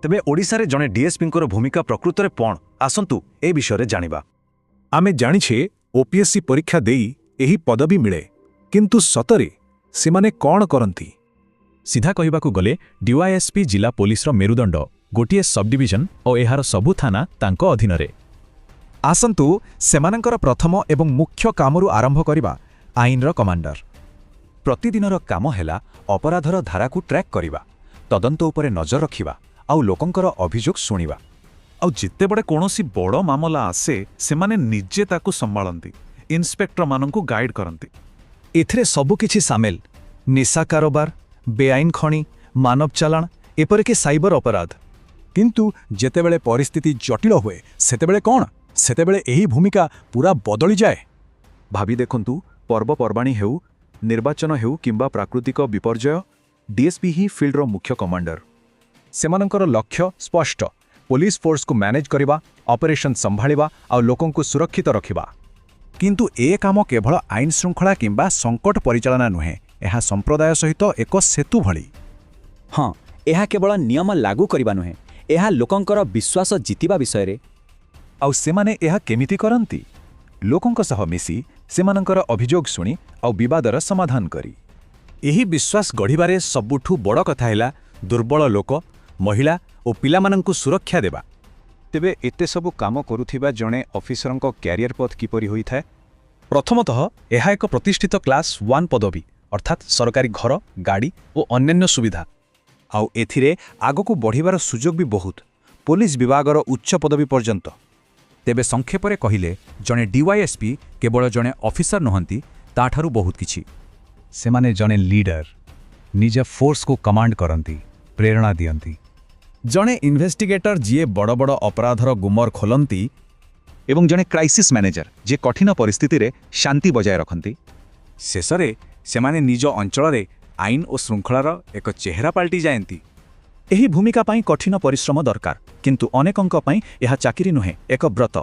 तेबे ओडिशारे जणे डीएसपींकर भूमिका प्रकृतरे पण आसंतु ए विषय जानिबा। आमे जानिछे ओपीएससी परीक्षा देई एही पदवी मिले, किंतु सतरे सेमाने कौन करंती? सीधा कहबाकू गले डीवाईएसपी जिला पुलिस मेरुदंड, गोटे सब डिविजन और एहार सबु थाना तांको अधीनरे। आसंतु सेमानंकर प्रथम एवं मुख्य कामरू आरंभ करिबा आईनर कमांडर। प्रतिदिनर काम हेला अपराधर धाराकू ट्रैक करिबा, तदंत उपरे नजर रखिबा आउ लोकंकर अभियोग सुनिबा। आउ जितेबड़े कौनसी बड़ मामला आसे सेमाने निजे ताकू संभालती, इन्स्पेक्टर माननकू गाइड करती। एथिरे सबु किछि सामेल, निशा कारोबार, बेआईन खणी, मानव चालाण, एपरिके साइबर अपराध। किंतु जेतेबेले परिस्थिति जटिल हुए सेतेबेले कौन? सेतेबेले एही भूमिका पूरा बदली जाए। भाभी देखंतु, पर्वपर्वाणी हेउ, निर्वाचन हेउ किंबा प्राकृतिक विपर्यय, डीएसपी ही फील्ड रो मुख्य कमांडर। सेमानंकर लक्ष्य स्पष्ट, पुलिस फोर्स को मैनेज करिबा, ऑपरेशन संभाळिबा आ लोकंकु सुरक्षित रखिबा। किंतु ए काम केवल आईन श्रृंखला किंबा संकट परिचालना नुहे, यह संप्रदाय सहित एक सेतु भली। हाँ, यह केवल नियम लागू करबा नुहे, यह लोकंकर विश्वास जितिबा विषय रे। आउ सेमाने यह केमिति करंती? लोकंक सह मिसी सेमानंकर अभियोग सुनी आउ विवादर समाधान करी। एही विश्वास गढ़िबारे सबुठु बड़ कथा हैला दुर्बल लोक, महिला और पिलामानंकु सुरक्षा देबा। तेबे एते सबु काम करुथिबा जणे ऑफिसरंक कैरियर पथ किपरि होई थाए? प्रथमतः यह एक प्रतिष्ठित क्लास 1 पदवी, अर्थात सरकारी घर, गाड़ी और अन्यान्य सुविधा। आउ एथिरे आगकू बढ़िबार सुजोग भी बहुत, पुलिस विभागर उच्च पदवी पर्यंत। तेबे संक्षेपरे कहिले जणे डीवाईएसपी केवल जणे ऑफिसर नहंती, ताठारु बहुत किछि। सेमाने जणे लीडर, निज फोर्स को कमांड करंती, प्रेरणा दियंती। जणे इन्वेस्टिगेटर जिए बड़ बड़ अपराधर गुमर खोलंती, एवं जणे क्राइसिस मैनेजर जे कठिन परिस्थिति रे शांति बजाय रखंती। शेषरे सेमाने निज अंचल आईन और श्रृंखलार एक चेहरा पाल्टी जाएंती। एही भूमिका पाई कठिन परिश्रम दरकार, किंतु अनेकंक पाई यह चाकरी नुहे, एक व्रत।